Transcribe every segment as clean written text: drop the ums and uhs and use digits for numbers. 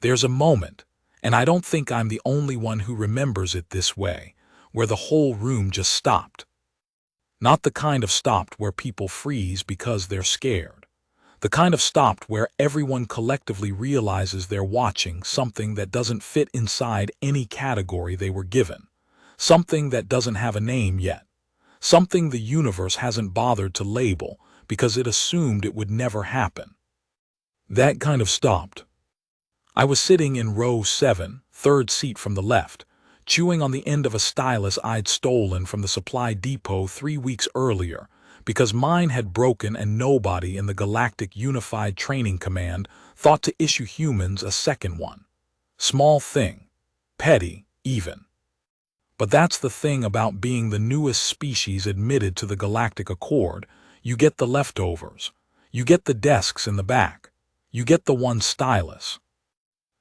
There's a moment, and I don't think I'm the only one who remembers it this way, where the whole room just stopped. Not the kind of stopped where people freeze because they're scared. The kind of stopped where everyone collectively realizes they're watching something that doesn't fit inside any category they were given. Something that doesn't have a name yet. Something the universe hasn't bothered to label because it assumed it would never happen. That kind of stopped. I was sitting in row 7, third seat from the left, chewing on the end of a stylus I'd stolen from the supply depot 3 weeks earlier because mine had broken and nobody in the Galactic Unified Training Command thought to issue humans a second one. Small thing. Petty, even. But that's the thing about being the newest species admitted to the Galactic Accord. You get the leftovers. You get the desks in the back. You get the one stylus.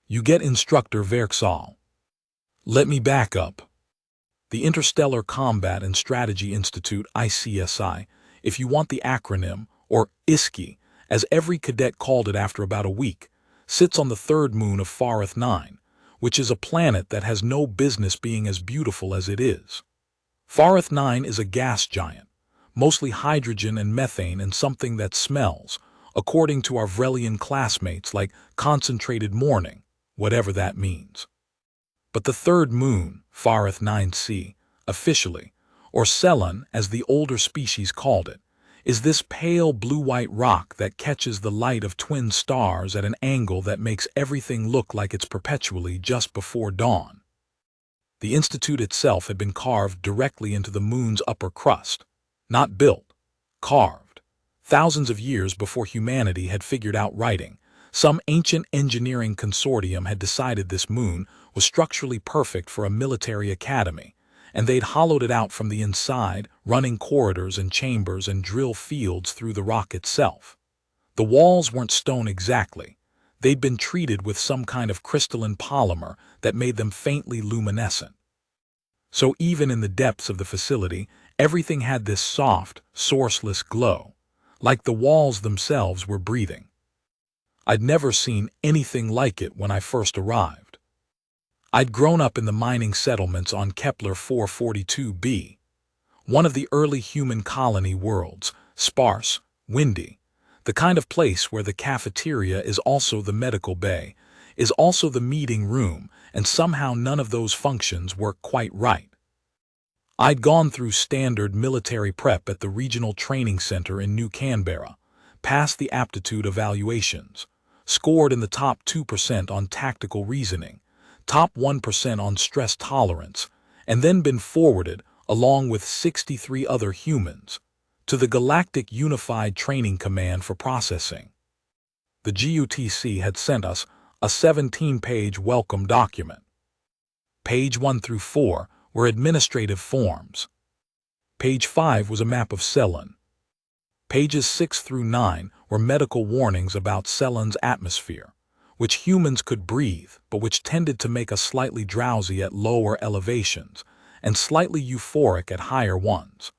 You get Instructor Verksal. Let me back up. The Interstellar Combat and Strategy Institute, ICSI, if you want the acronym, or ISKI, as every cadet called it after about a week, sits on the third moon of Farith 9, which is a planet that has no business being as beautiful as it is. Farith 9 is a gas giant, mostly hydrogen and methane and something that smells, according to our Vrelian classmates, like concentrated morning, whatever that means. But the third moon, Farith 9c, officially, or Ceylan as the older species called it, is this pale blue-white rock that catches the light of twin stars at an angle that makes everything look like it's perpetually just before dawn. The institute itself had been carved directly into the moon's upper crust. Not built, carved. Thousands of years before humanity had figured out writing, some ancient engineering consortium had decided this moon was structurally perfect for a military academy, and they'd hollowed it out from the inside, running corridors and chambers and drill fields through the rock itself. The walls weren't stone exactly. They'd been treated with some kind of crystalline polymer that made them faintly luminescent. So even in the depths of the facility, everything had this soft, sourceless glow, like the walls themselves were breathing. I'd never seen anything like it when I first arrived. I'd grown up in the mining settlements on Kepler 442b, one of the early human colony worlds, sparse, windy, the kind of place where the cafeteria is also the medical bay, is also the meeting room, and somehow none of those functions work quite right. I'd gone through standard military prep at the Regional Training Center in New Canberra, passed the aptitude evaluations, scored in the top 2% on tactical reasoning, top 1% on stress tolerance, and then been forwarded, along with 63 other humans, to the Galactic Unified Training Command for processing. The GUTC had sent us a 17-page welcome document. Page 1 through 4 were administrative forms. Page 5 was a map of Ceylan. Pages 6 through 9 were medical warnings about Ceylan's atmosphere, which humans could breathe but which tended to make us slightly drowsy at lower elevations and slightly euphoric at higher ones,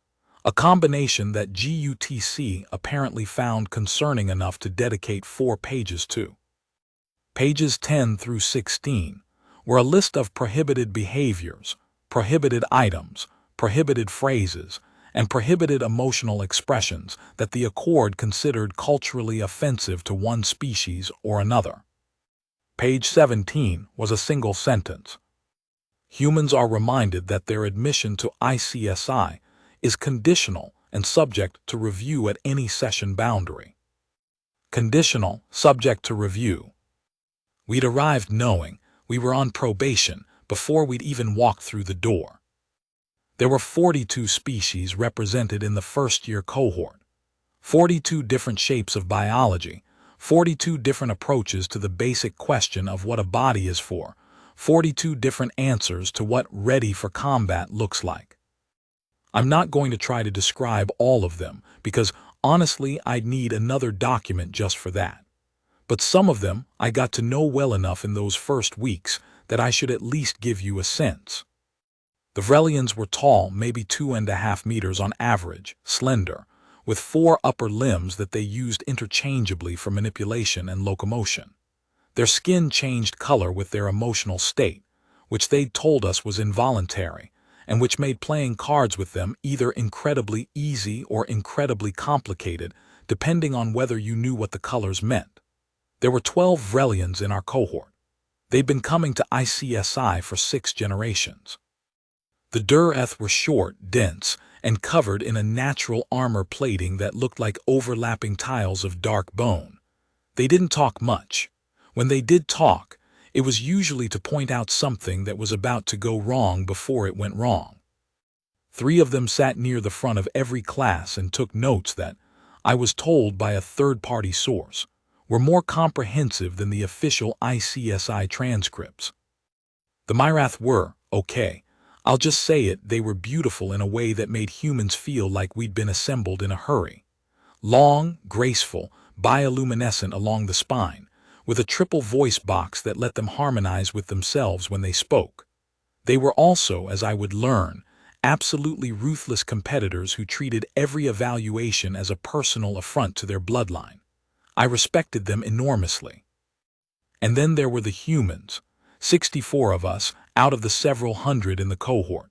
a combination that GUTC apparently found concerning enough to dedicate 4 pages to. Pages 10 through 16 were a list of prohibited behaviors, prohibited items, prohibited phrases, and prohibited emotional expressions that the Accord considered culturally offensive to one species or another. Page 17 was a single sentence. Humans are reminded that their admission to ICSI is conditional and subject to review at any session boundary. Conditional, subject to review. We'd arrived knowing we were on probation before we'd even walked through the door. There were 42 species represented in the first-year cohort, 42 different shapes of biology, 42 different approaches to the basic question of what a body is for, 42 different answers to what ready for combat looks like. I'm not going to try to describe all of them because, honestly, I'd need another document just for that. But some of them I got to know well enough in those first weeks that I should at least give you a sense. The Vrelians were tall, maybe 2.5 meters on average, slender, with 4 upper limbs that they used interchangeably for manipulation and locomotion. Their skin changed color with their emotional state, which they'd told us was involuntary, and which made playing cards with them either incredibly easy or incredibly complicated, depending on whether you knew what the colors meant. There were 12 Vrelians in our cohort. They'd been coming to ICSI for 6 generations. The Dureth were short, dense, and covered in a natural armor plating that looked like overlapping tiles of dark bone. They didn't talk much. When they did talk, it was usually to point out something that was about to go wrong before it went wrong. 3 of them sat near the front of every class and took notes that, I was told by a third-party source, were more comprehensive than the official ICSI transcripts. The Myrath were, okay, I'll just say it, they were beautiful in a way that made humans feel like we'd been assembled in a hurry. Long, graceful, bioluminescent along the spine, with a triple voice box that let them harmonize with themselves when they spoke. They were also, as I would learn, absolutely ruthless competitors who treated every evaluation as a personal affront to their bloodline. I respected them enormously. And then there were the humans, 64 of us out of the several hundred in the cohort.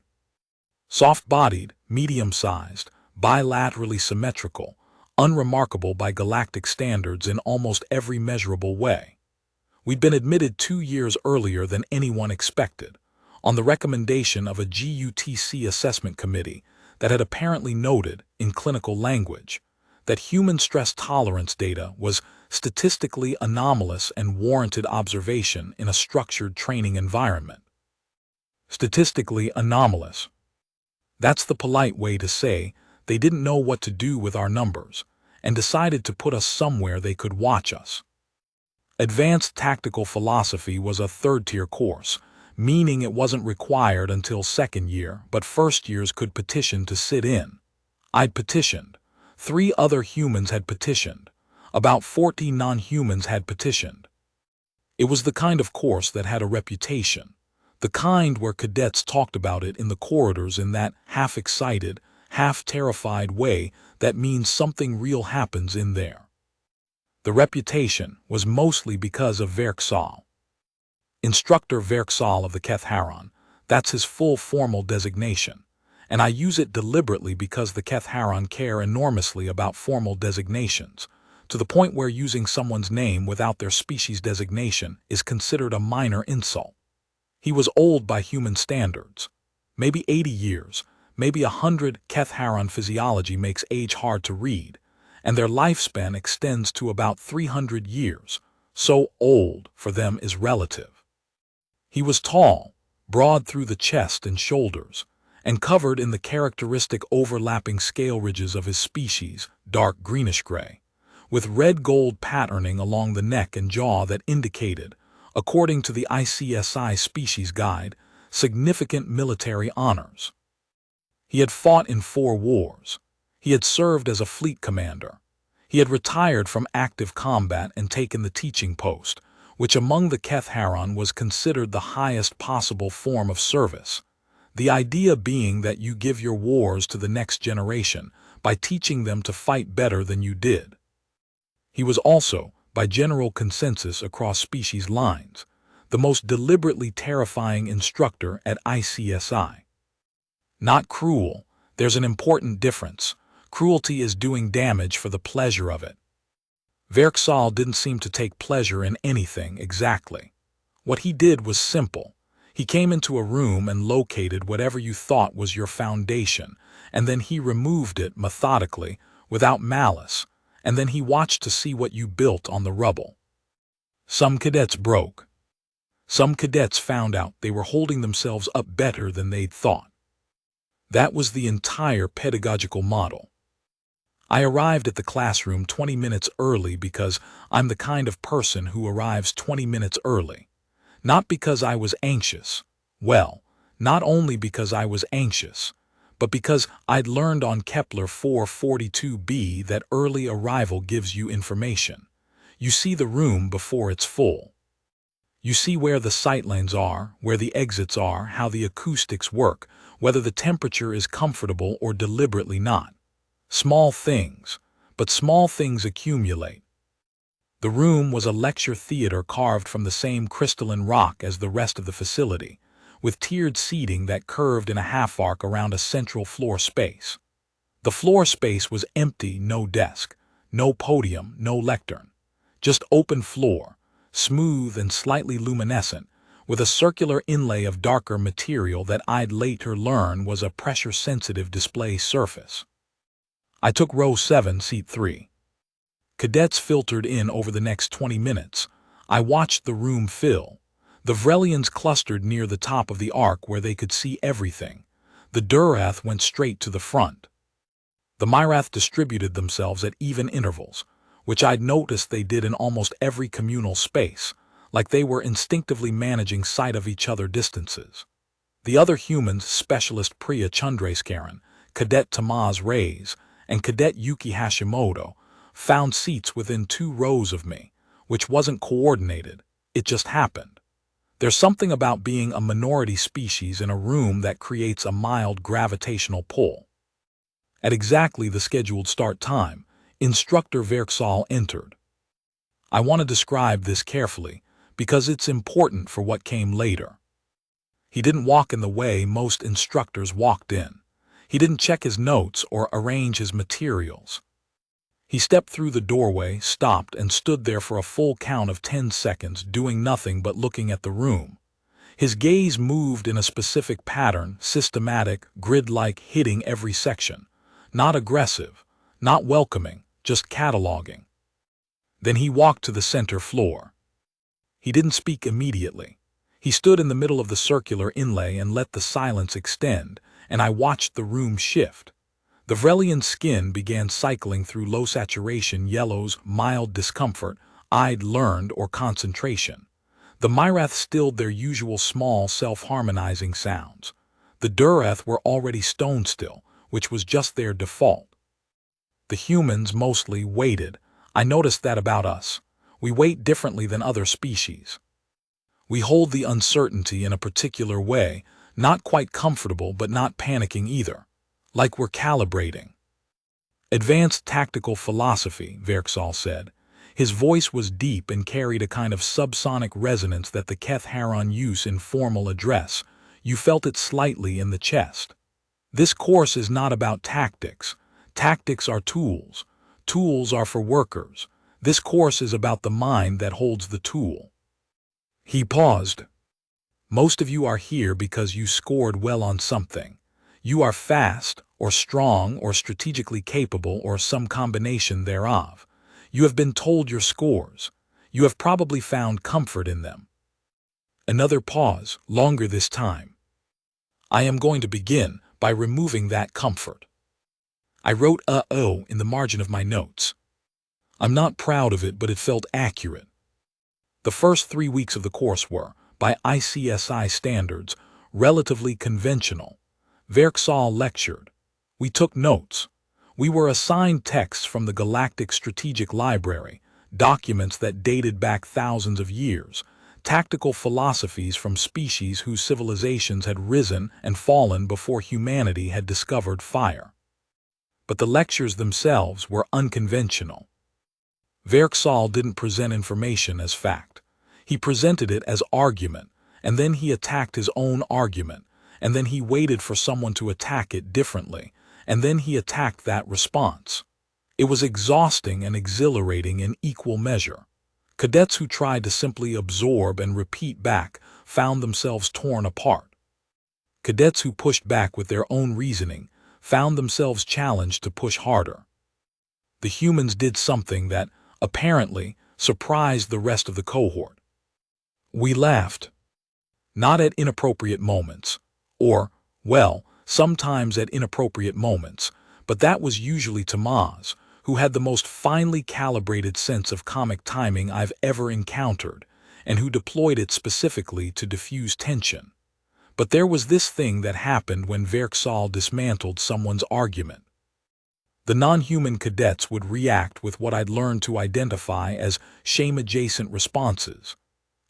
Soft-bodied, medium-sized, bilaterally symmetrical, unremarkable by galactic standards in almost every measurable way. We'd been admitted 2 years earlier than anyone expected, on the recommendation of a GUTC assessment committee that had apparently noted, in clinical language, that human stress tolerance data was statistically anomalous and warranted observation in a structured training environment. Statistically anomalous. That's the polite way to say they didn't know what to do with our numbers and decided to put us somewhere they could watch us. Advanced Tactical Philosophy was a third-tier course, meaning it wasn't required until second year, but first years could petition to sit in. I'd petitioned. 3 other humans had petitioned. About 40 non-humans had petitioned. It was the kind of course that had a reputation, the kind where cadets talked about it in the corridors in that half-excited, half-terrified way that means something real happens in there. The reputation was mostly because of Verksal. Instructor Verksal of the Keth-Haron, that's his full formal designation, and I use it deliberately because the Keth-Haron care enormously about formal designations, to the point where using someone's name without their species designation is considered a minor insult. He was old by human standards. Maybe 80 years, maybe 100. Keth-Haron physiology makes age hard to read, and their lifespan extends to about 300 years, so old for them is relative. He was tall, broad through the chest and shoulders, and covered in the characteristic overlapping scale ridges of his species, dark greenish-gray, with red-gold patterning along the neck and jaw that indicated, according to the ICSI Species Guide, significant military honors. He had fought in 4 wars. He had served as a fleet commander. He had retired from active combat and taken the teaching post, which among the Keth-Haron was considered the highest possible form of service. The idea being that you give your wars to the next generation by teaching them to fight better than you did. He was also, by general consensus across species lines, the most deliberately terrifying instructor at ICSI. Not cruel, there's an important difference. Cruelty is doing damage for the pleasure of it. Verksal didn't seem to take pleasure in anything exactly. What he did was simple. He came into a room and located whatever you thought was your foundation, and then he removed it methodically, without malice, and then he watched to see what you built on the rubble. Some cadets broke. Some cadets found out they were holding themselves up better than they'd thought. That was the entire pedagogical model. I arrived at the classroom 20 minutes early because I'm the kind of person who arrives 20 minutes early. Not because I was anxious. Well, not only because I was anxious, but because I'd learned on Kepler 442b that early arrival gives you information. You see the room before it's full. You see where the sightlines are, where the exits are, how the acoustics work, whether the temperature is comfortable or deliberately not. Small things, but small things accumulate. The room was a lecture theater carved from the same crystalline rock as the rest of the facility, with tiered seating that curved in a half-arc around a central floor space. The floor space was empty, no desk, no podium, no lectern. Just open floor, smooth and slightly luminescent, with a circular inlay of darker material that I'd later learn was a pressure-sensitive display surface. I took row 7, seat 3. Cadets filtered in over the next 20 minutes. I watched the room fill. The Vrelians clustered near the top of the arc where they could see everything. The Durath went straight to the front. The Myrath distributed themselves at even intervals, which I'd noticed they did in almost every communal space, like they were instinctively managing sight of each other distances. The other humans, Specialist Priya Chandrasekharan, Cadet Tamaz Reyes, and Cadet Yuki Hashimoto, found seats within 2 rows of me, which wasn't coordinated, it just happened. There's something about being a minority species in a room that creates a mild gravitational pull. At exactly the scheduled start time, Instructor Verksal entered. I want to describe this carefully, because it's important for what came later. He didn't walk in the way most instructors walked in. He didn't check his notes or arrange his materials. He stepped through the doorway, stopped, and stood there for a full count of 10 seconds, doing nothing but looking at the room. His gaze moved in a specific pattern, systematic, grid-like, hitting every section. Not aggressive, not welcoming, just cataloging. Then he walked to the center floor. He didn't speak immediately. He stood in the middle of the circular inlay and let the silence extend, and I watched the room shift. The Vrelian skin began cycling through low saturation yellows, mild discomfort, I'd learned, or concentration. The Myrath stilled their usual small, self-harmonizing sounds. The Durath were already stone still, which was just their default. The humans mostly waited. I noticed that about us. We wait differently than other species. We hold the uncertainty in a particular way, not quite comfortable but not panicking either. Like we're calibrating. Advanced tactical philosophy, Verksal said. His voice was deep and carried a kind of subsonic resonance that the Keth Haron use in formal address. You felt it slightly in the chest. This course is not about tactics. Tactics are tools. Tools are for workers. This course is about the mind that holds the tool. He paused. Most of you are here because you scored well on something. You are fast, or strong, or strategically capable, or some combination thereof. You have been told your scores. You have probably found comfort in them. Another pause, longer this time. I am going to begin by removing that comfort. I wrote "uh-oh" in the margin of my notes. I'm not proud of it, but it felt accurate. The first 3 weeks of the course were, by ICSI standards, relatively conventional. Verksal lectured. We took notes. We were assigned texts from the Galactic Strategic Library, documents that dated back thousands of years, tactical philosophies from species whose civilizations had risen and fallen before humanity had discovered fire. But the lectures themselves were unconventional. Verksal didn't present information as fact. He presented it as argument, and then he attacked his own argument, and then he waited for someone to attack it differently, and then he attacked that response. It was exhausting and exhilarating in equal measure. Cadets who tried to simply absorb and repeat back found themselves torn apart. Cadets who pushed back with their own reasoning found themselves challenged to push harder. The humans did something that, apparently, surprised the rest of the cohort. We laughed. Not at inappropriate moments, or, well, sometimes at inappropriate moments, but that was usually Tamaz, who had the most finely calibrated sense of comic timing I've ever encountered, and who deployed it specifically to diffuse tension. But there was this thing that happened when Verksal dismantled someone's argument. The non-human cadets would react with what I'd learned to identify as shame-adjacent responses.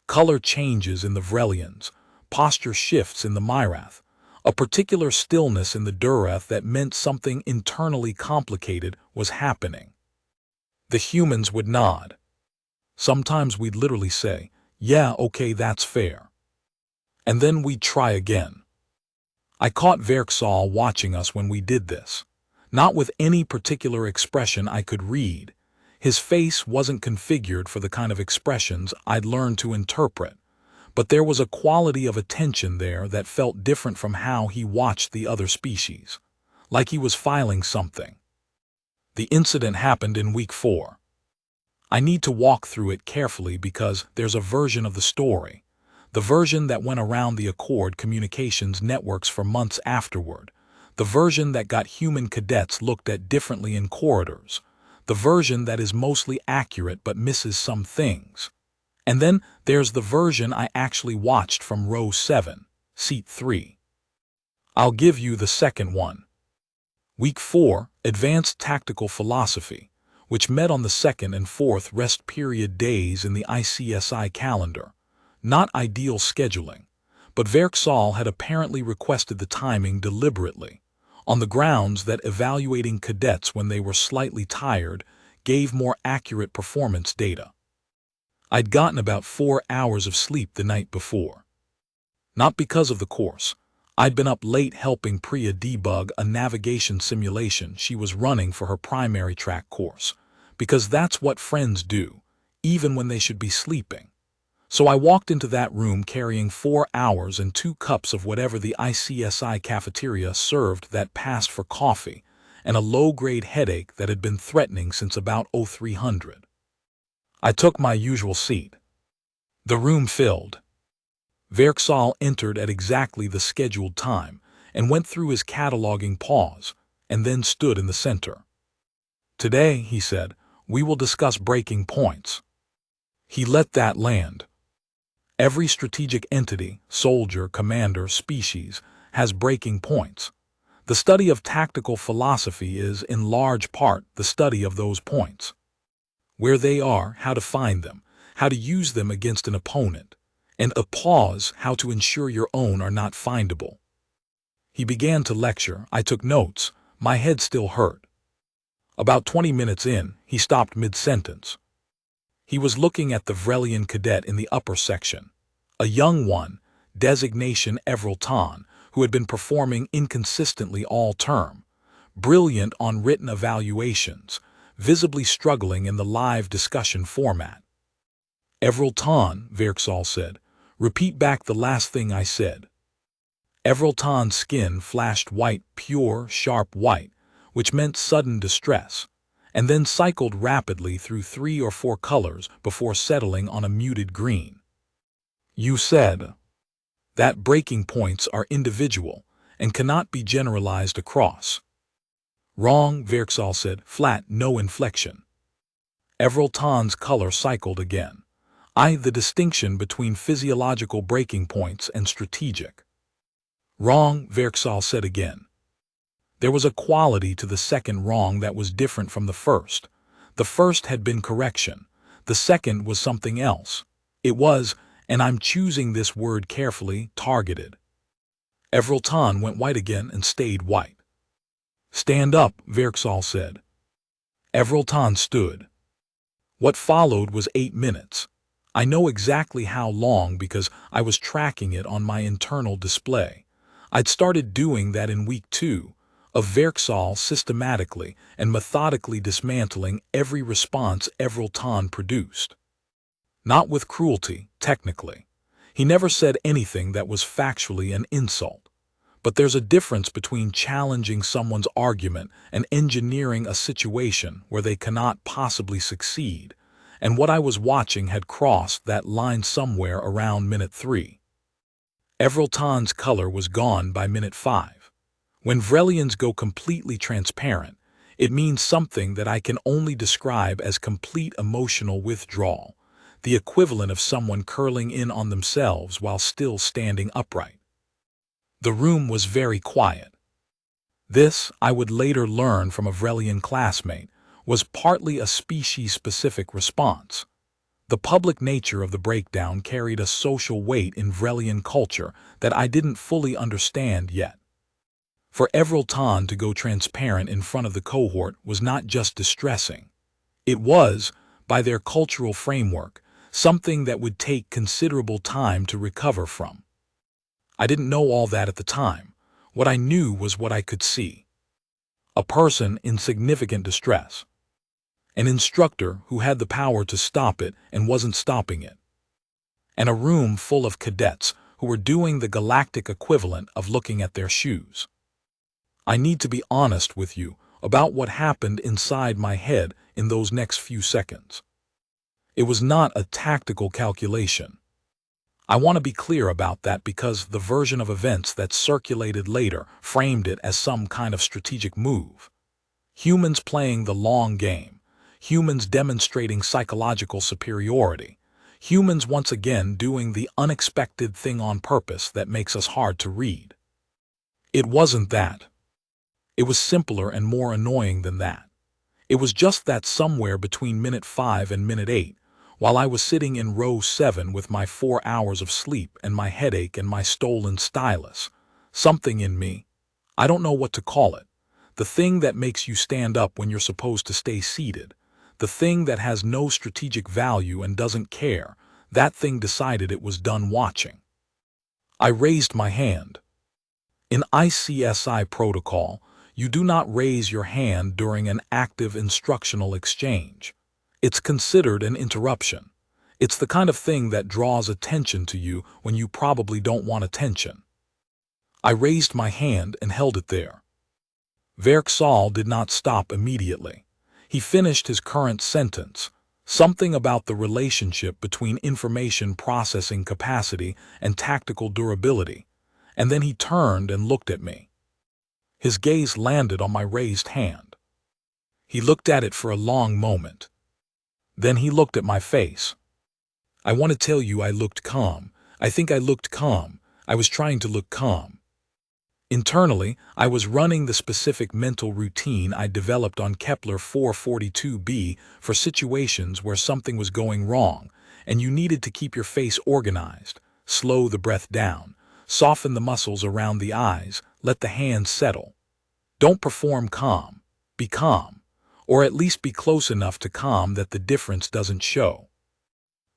Color changes in the Vrelians, posture shifts in the Myrath, a particular stillness in the Durath that meant something internally complicated was happening. The humans would nod. Sometimes we'd literally say, "Yeah, okay, that's fair." And then we'd try again. I caught Verksal watching us when we did this. Not with any particular expression I could read. His face wasn't configured for the kind of expressions I'd learned to interpret, but there was a quality of attention there that felt different from how he watched the other species, like he was filing something. The incident happened in week 4. I need to walk through it carefully because there's a version of the story, the version that went around the Accord communications networks for months afterward, the version that got human cadets looked at differently in corridors, the version that is mostly accurate but misses some things. And then there's the version I actually watched from row 7, seat 3. I'll give you the second one. Week 4, Advanced Tactical Philosophy, which met on the 2nd and 4th rest period days in the ICSI calendar. Not ideal scheduling, but Verksal had apparently requested the timing deliberately, on the grounds that evaluating cadets when they were slightly tired gave more accurate performance data. I'd gotten about 4 hours of sleep the night before. Not because of the course. I'd been up late helping Priya debug a navigation simulation she was running for her primary track course, because that's what friends do, even when they should be sleeping. So I walked into that room carrying 4 hours and 2 cups of whatever the ICSI cafeteria served that passed for coffee, and a low-grade headache that had been threatening since about 0300. I took my usual seat. The room filled. Verksal entered at exactly the scheduled time and went through his cataloging pause, and then stood in the center. "Today," he said, "we will discuss breaking points." He let that land. Every strategic entity, soldier, commander, species, has breaking points. The study of tactical philosophy is, in large part, the study of those points. Where they are, how to find them, how to use them against an opponent, and a pause, how to ensure your own are not findable. He began to lecture. I took notes. My head still hurt. About 20 minutes in, he stopped mid-sentence. He was looking at the Vrelian cadet in the upper section, a young one, designation Evrelton, who had been performing inconsistently all term, brilliant on written evaluations, visibly struggling in the live discussion format. "Evrelton," Verksal said, "repeat back the last thing I said." Evrelton's skin flashed white, pure, sharp white, which meant sudden distress, and then cycled rapidly through 3 or 4 colors before settling on a muted green. "You said that breaking points are individual and cannot be generalized across." "Wrong," Verksal said, flat, no inflection. Evrelton's color cycled again. The distinction between physiological breaking points and strategic." "Wrong," Verksal said again. There was a quality to the second wrong that was different from the first. The first had been correction. The second was something else. It was, and I'm choosing this word carefully, targeted. Evrelton went white again and stayed white. "Stand up," Verksal said. Evrelton stood. What followed was 8 minutes. I know exactly how long because I was tracking it on my internal display. I'd started doing that in week 2, of Verksal systematically and methodically dismantling every response Evrelton produced. Not with cruelty, technically. He never said anything that was factually an insult. But there's a difference between challenging someone's argument and engineering a situation where they cannot possibly succeed, and what I was watching had crossed that line somewhere around minute 3. Evrelton's color was gone by minute 5. When Vrelians go completely transparent, it means something that I can only describe as complete emotional withdrawal, the equivalent of someone curling in on themselves while still standing upright. The room was very quiet. This, I would later learn from a Vrelian classmate, was partly a species-specific response. The public nature of the breakdown carried a social weight in Vrelian culture that I didn't fully understand yet. For Evrelton to go transparent in front of the cohort was not just distressing. It was, by their cultural framework, something that would take considerable time to recover from. I didn't know all that at the time. What I knew was what I could see. A person in significant distress. An instructor who had the power to stop it and wasn't stopping it. And a room full of cadets who were doing the galactic equivalent of looking at their shoes. I need to be honest with you about what happened inside my head in those next few seconds. It was not a tactical calculation. I want to be clear about that because the version of events that circulated later framed it as some kind of strategic move. Humans playing the long game. Humans demonstrating psychological superiority. Humans once again doing the unexpected thing on purpose that makes us hard to read. It wasn't that. It was simpler and more annoying than that. It was just that somewhere between minute 5 and minute 8, while I was sitting in row 7 with my 4 hours of sleep and my headache and my stolen stylus, something in me, I don't know what to call it, the thing that makes you stand up when you're supposed to stay seated, the thing that has no strategic value and doesn't care, that thing decided it was done watching. I raised my hand. In ICSI protocol, you do not raise your hand during an active instructional exchange. It's considered an interruption. It's the kind of thing that draws attention to you when you probably don't want attention. I raised my hand and held it there. Verksal did not stop immediately. He finished his current sentence, something about the relationship between information processing capacity and tactical durability, and then he turned and looked at me. His gaze landed on my raised hand. He looked at it for a long moment. Then he looked at my face. I want to tell you I looked calm. I think I looked calm. I was trying to look calm. Internally, I was running the specific mental routine I developed on Kepler 442b for situations where something was going wrong, and you needed to keep your face organized, slow the breath down, soften the muscles around the eyes, let the hands settle. Don't perform calm. Be calm. Or at least be close enough to calm that the difference doesn't show.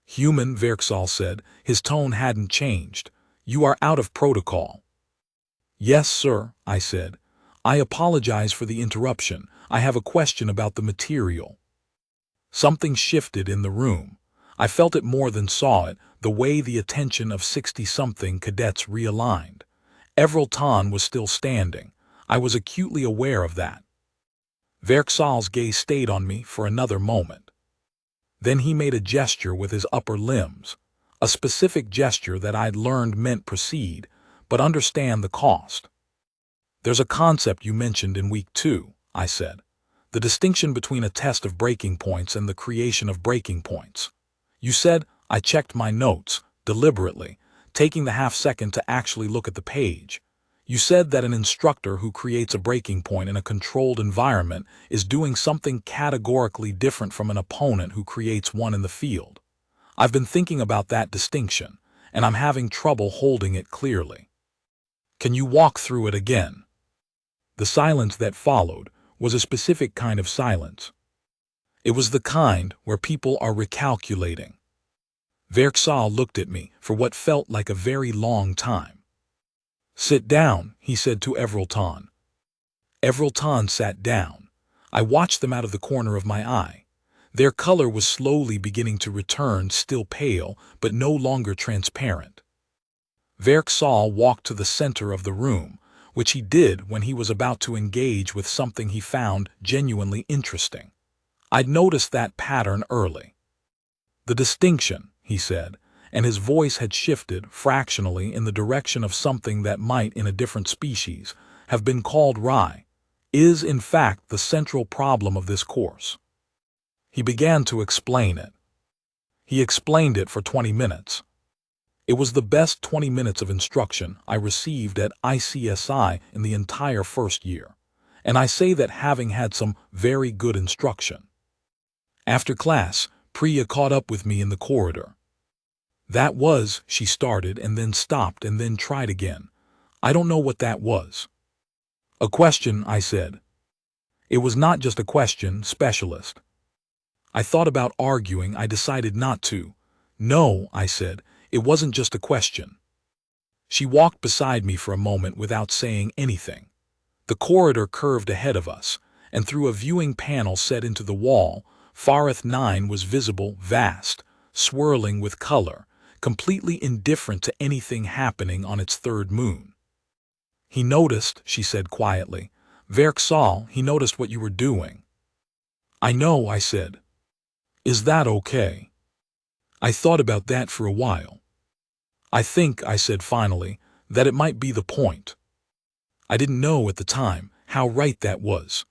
Human, Verksal said. His tone hadn't changed. You are out of protocol. Yes, sir, I said. I apologize for the interruption. I have a question about the material. Something shifted in the room. I felt it more than saw it, the way the attention of 60-something cadets realigned. Everalton was still standing. I was acutely aware of that. Verksal's gaze stayed on me for another moment. Then he made a gesture with his upper limbs, a specific gesture that I'd learned meant proceed, but understand the cost. There's a concept you mentioned in week 2, I said. The distinction between a test of breaking points and the creation of breaking points. You said, I checked my notes, deliberately, taking the half-second to actually look at the page. You said that an instructor who creates a breaking point in a controlled environment is doing something categorically different from an opponent who creates one in the field. I've been thinking about that distinction, and I'm having trouble holding it clearly. Can you walk through it again? The silence that followed was a specific kind of silence. It was the kind where people are recalculating. Verksal looked at me for what felt like a very long time. Sit down, he said to Everalton. Everalton sat down. I watched them out of the corner of my eye. Their color was slowly beginning to return, still pale, but no longer transparent. Verksal walked to the center of the room, which he did when he was about to engage with something he found genuinely interesting. I'd noticed that pattern early. The distinction, he said, and his voice had shifted fractionally in the direction of something that might, in a different species, have been called rye, is in fact the central problem of this course. He began to explain it. He explained it for 20 minutes. It was the best 20 minutes of instruction I received at ICSI in the entire first year, and I say that having had some very good instruction. After class, Priya caught up with me in the corridor. That was, she started and then stopped and then tried again. I don't know what that was. A question, I said. It was not just a question, specialist. I thought about arguing. I decided not to. No, I said, it wasn't just a question. She walked beside me for a moment without saying anything. The corridor curved ahead of us, and through a viewing panel set into the wall, Farith 9 was visible, vast, swirling with color, completely indifferent to anything happening on its third moon. He noticed, she said quietly. Verksal, he noticed what you were doing. I know, I said. Is that okay? I thought about that for a while. I think, I said finally, that it might be the point. I didn't know at the time how right that was.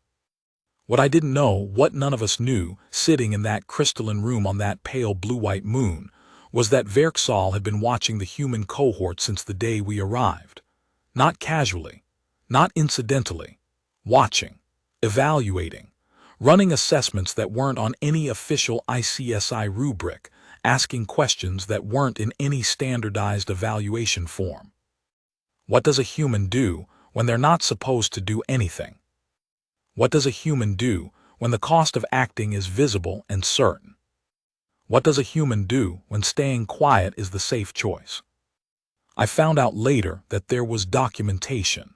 What I didn't know, what none of us knew, sitting in that crystalline room on that pale blue-white moon, was that Verksal had been watching the human cohort since the day we arrived. Not casually, not incidentally. Watching, evaluating, running assessments that weren't on any official ICSI rubric, asking questions that weren't in any standardized evaluation form. What does a human do when they're not supposed to do anything? What does a human do when the cost of acting is visible and certain? What does a human do when staying quiet is the safe choice? I found out later that there was documentation,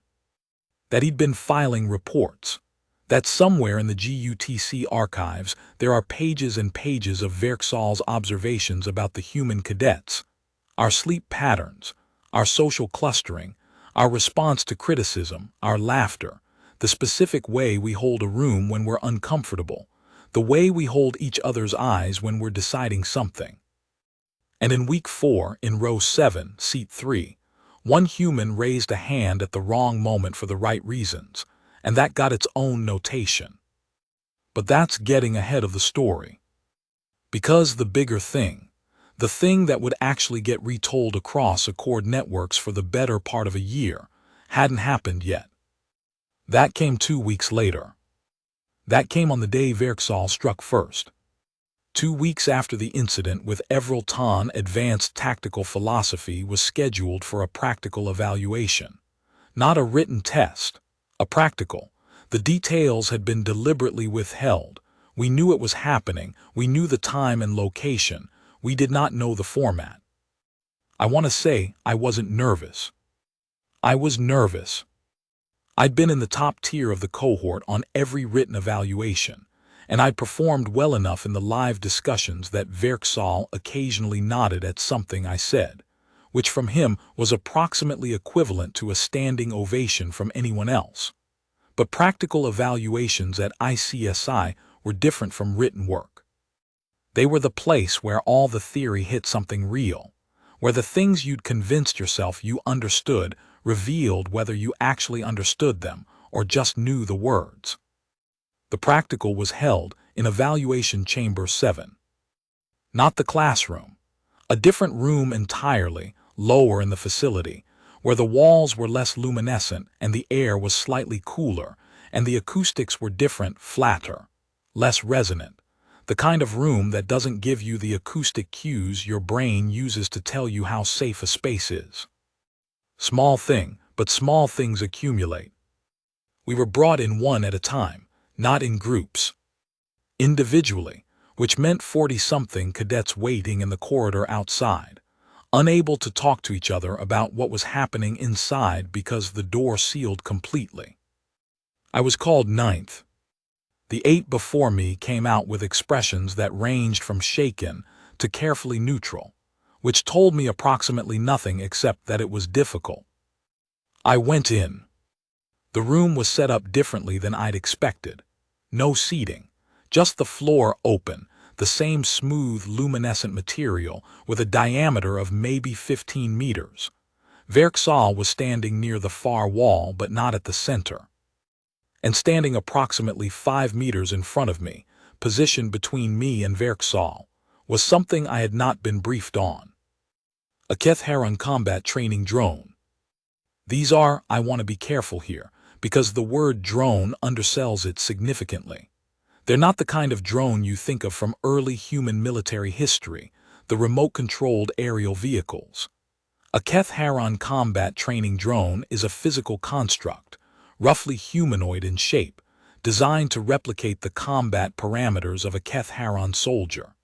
that he'd been filing reports, that somewhere in the GUTC archives there are pages and pages of Verksal's observations about the human cadets, our sleep patterns, our social clustering, our response to criticism, our laughter, the specific way we hold a room when we're uncomfortable, the way we hold each other's eyes when we're deciding something. And in week 4, in row 7, seat 3, one human raised a hand at the wrong moment for the right reasons, and that got its own notation. But that's getting ahead of the story. Because the bigger thing, the thing that would actually get retold across Accord networks for the better part of a year, hadn't happened yet. That came 2 weeks later. That came on the day Verksal struck first. 2 weeks after the incident with Evril Tan, advanced tactical philosophy was scheduled for a practical evaluation. Not a written test, a practical. The details had been deliberately withheld. We knew it was happening. We knew the time and location. We did not know the format. I want to say I wasn't nervous. I was nervous. I'd been in the top tier of the cohort on every written evaluation, and I'd performed well enough in the live discussions that Verksal occasionally nodded at something I said, which from him was approximately equivalent to a standing ovation from anyone else. But practical evaluations at ICSI were different from written work. They were the place where all the theory hit something real, where the things you'd convinced yourself you understood revealed whether you actually understood them or just knew the words. The practical was held in Evaluation Chamber 7. Not the classroom. A different room entirely, lower in the facility, where the walls were less luminescent and the air was slightly cooler, and the acoustics were different, flatter, less resonant. The kind of room that doesn't give you the acoustic cues your brain uses to tell you how safe a space is. Small thing, but small things accumulate. We were brought in one at a time, not in groups. Individually, which meant 40-something cadets waiting in the corridor outside, unable to talk to each other about what was happening inside because the door sealed completely. I was called 9th. The 8 before me came out with expressions that ranged from shaken to carefully neutral, which told me approximately nothing except that it was difficult. I went in. The room was set up differently than I'd expected. No seating, just the floor open, the same smooth, luminescent material with a diameter of maybe 15 meters. Verksal was standing near the far wall but not at the center. And standing approximately 5 meters in front of me, positioned between me and Verksal, was something I had not been briefed on. A HFY combat training drone. These are, I want to be careful here, because the word drone undersells it significantly. They're not the kind of drone you think of from early human military history, the remote-controlled aerial vehicles. A HFY combat training drone is a physical construct, roughly humanoid in shape, designed to replicate the combat parameters of a Keth Haron soldier.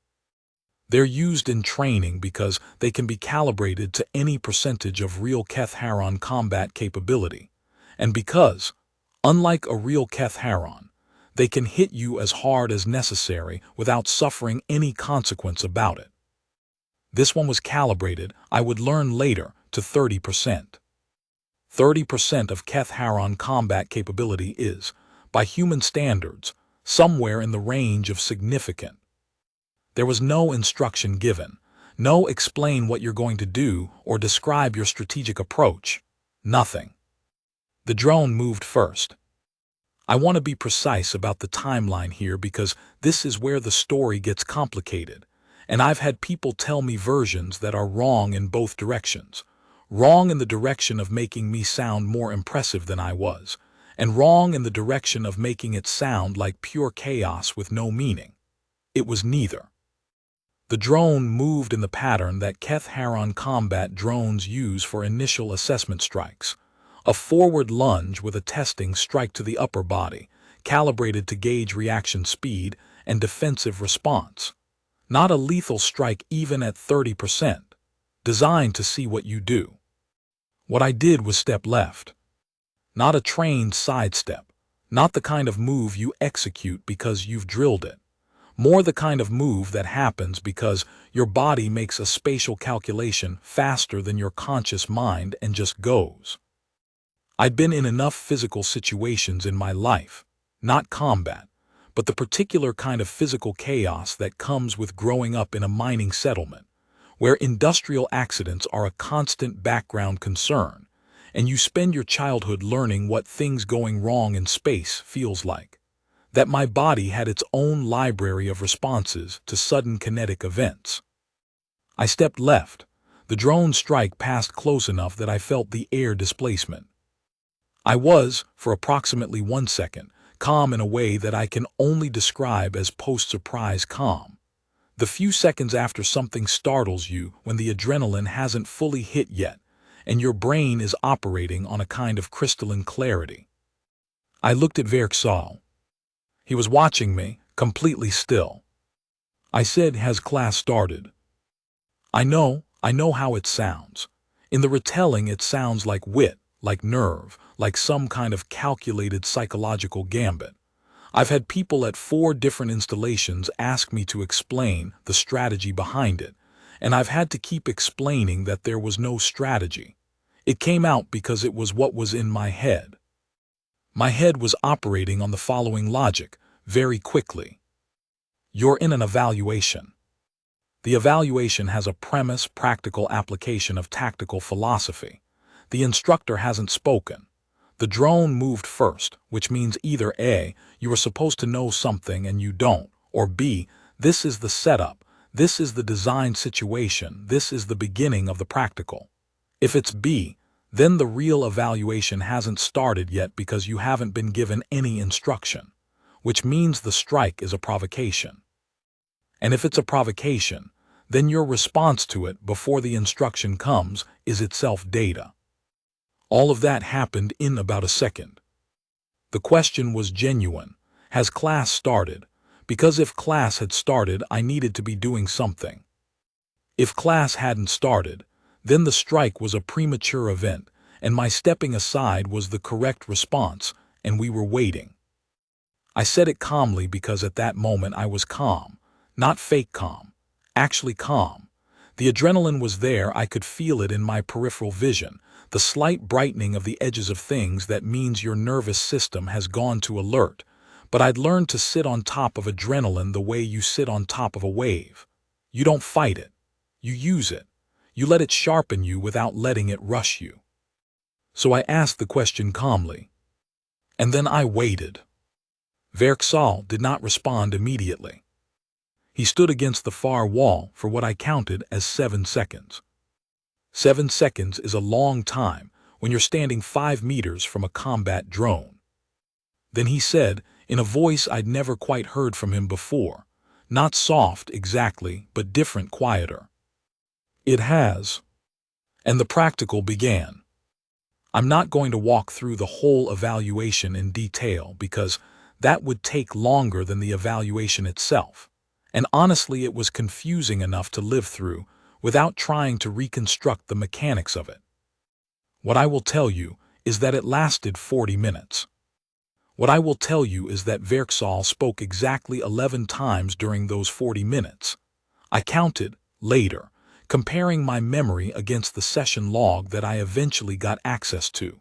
They're used in training because they can be calibrated to any percentage of real Keth Haron combat capability, and because, unlike a real Keth Haron, they can hit you as hard as necessary without suffering any consequence about it. This one was calibrated, I would learn later, to 30%. 30% of Keth Haron combat capability is, by human standards, somewhere in the range of significant. There was no instruction given, no explain what you're going to do or describe your strategic approach, nothing. The drone moved first. I want to be precise about the timeline here because this is where the story gets complicated, and I've had people tell me versions that are wrong in both directions. Wrong in the direction of making me sound more impressive than I was, and wrong in the direction of making it sound like pure chaos with no meaning. It was neither. The drone moved in the pattern that Keth Haron combat drones use for initial assessment strikes. A forward lunge with a testing strike to the upper body, calibrated to gauge reaction speed and defensive response. Not a lethal strike even at 30%, designed to see what you do. What I did was step left. Not a trained sidestep, not the kind of move you execute because you've drilled it. More the kind of move that happens because your body makes a spatial calculation faster than your conscious mind and just goes. I'd been in enough physical situations in my life, not combat, but the particular kind of physical chaos that comes with growing up in a mining settlement, where industrial accidents are a constant background concern, and you spend your childhood learning what things going wrong in space feels like. That my body had its own library of responses to sudden kinetic events. I stepped left. The drone strike passed close enough that I felt the air displacement. I was, for approximately 1 second, calm in a way that I can only describe as post-surprise calm. The few seconds after something startles you when the adrenaline hasn't fully hit yet, and your brain is operating on a kind of crystalline clarity. I looked at Verksal. He was watching me, completely still. I said, "Has class started?" I know how it sounds. In the retelling it sounds like wit, like nerve, like some kind of calculated psychological gambit. I've had people at 4 different installations ask me to explain the strategy behind it, and I've had to keep explaining that there was no strategy. It came out because it was what was in my head. My head was operating on the following logic, very quickly. You're in an evaluation. The evaluation has a premise, practical application of tactical philosophy. The instructor hasn't spoken. The drone moved first, which means either A, you are supposed to know something and you don't, or B, this is the setup, this is the design situation, this is the beginning of the practical. If it's B, then the real evaluation hasn't started yet because you haven't been given any instruction, which means the strike is a provocation. And if it's a provocation, then your response to it before the instruction comes is itself data. All of that happened in about a second. The question was genuine. Has class started? Because if class had started, I needed to be doing something. If class hadn't started, then the strike was a premature event, and my stepping aside was the correct response, and we were waiting. I said it calmly because at that moment I was calm, not fake calm, actually calm. The adrenaline was there, I could feel it in my peripheral vision, the slight brightening of the edges of things that means your nervous system has gone to alert, but I'd learned to sit on top of adrenaline the way you sit on top of a wave. You don't fight it. You use it. You let it sharpen you without letting it rush you. So I asked the question calmly. And then I waited. Verksal did not respond immediately. He stood against the far wall for what I counted as 7 seconds. 7 seconds is a long time when you're standing 5 meters from a combat drone. Then he said, in a voice I'd never quite heard from him before, not soft exactly, but different, quieter. It has. And the practical began. I'm not going to walk through the whole evaluation in detail because That would take longer than the evaluation itself. And honestly, it was confusing enough to live through without trying to reconstruct the mechanics of it. What I will tell you is that it lasted 40 minutes. What I will tell you is that Verksal spoke exactly 11 times during those 40 minutes. I counted, later, comparing my memory against the session log that I eventually got access to.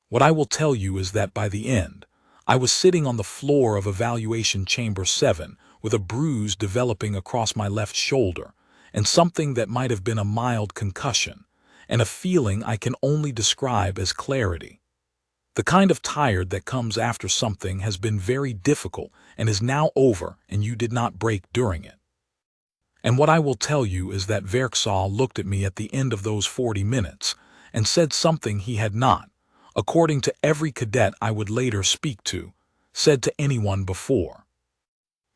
What I will tell you is that by the end, I was sitting on the floor of evaluation chamber 7 with a bruise developing across my left shoulder and something that might have been a mild concussion, and a feeling I can only describe as clarity. The kind of tired that comes after something has been very difficult and is now over and you did not break during it. And what I will tell you is that Verksal looked at me at the end of those 40 minutes and said something he had not, according to every cadet I would later speak to, said to anyone before.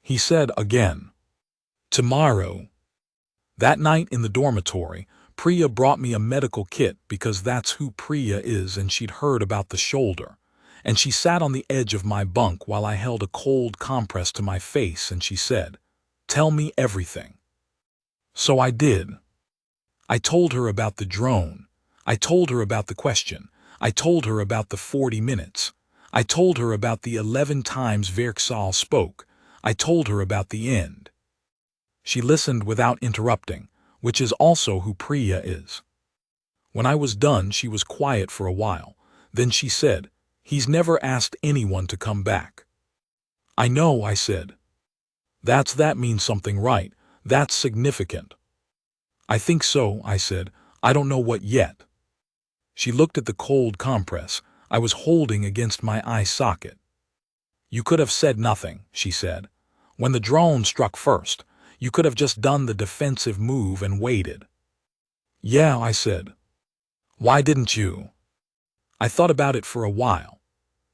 He said again, "Tomorrow." That night in the dormitory, Priya brought me a medical kit because that's who Priya is, and she'd heard about the shoulder. And she sat on the edge of my bunk while I held a cold compress to my face and she said, "Tell me everything." So I did. I told her about the drone. I told her about the question. I told her about the 40 minutes. I told her about the 11 times Verksal spoke. I told her about the end. She listened without interrupting, which is also who Priya is. When I was done, she was quiet for a while. Then she said, "He's never asked anyone to come back." "I know," I said. That means something, right? That's significant." "I think so," I said. "I don't know what yet." She looked at the cold compress I was holding against my eye socket. "You could have said nothing," she said. "When the drone struck first, you could have just done the defensive move and waited." "Yeah," I said. "Why didn't you?" I thought about it for a while.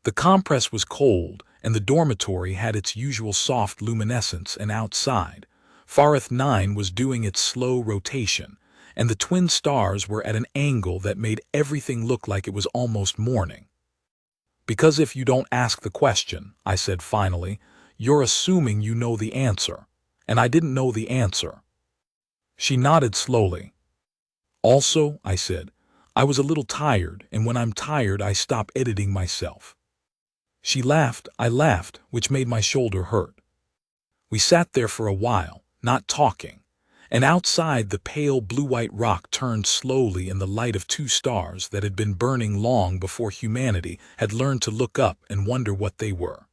The compress was cold, and the dormitory had its usual soft luminescence, and outside, Farith 9 was doing its slow rotation, and the twin stars were at an angle that made everything look like it was almost morning. "Because if you don't ask the question," I said finally, "you're assuming you know the answer, and I didn't know the answer." She nodded slowly. "Also," I said, "I was a little tired, and when I'm tired I stop editing myself." She laughed, I laughed, which made my shoulder hurt. We sat there for a while, not talking, and outside the pale blue-white rock turned slowly in the light of 2 stars that had been burning long before humanity had learned to look up and wonder what they were.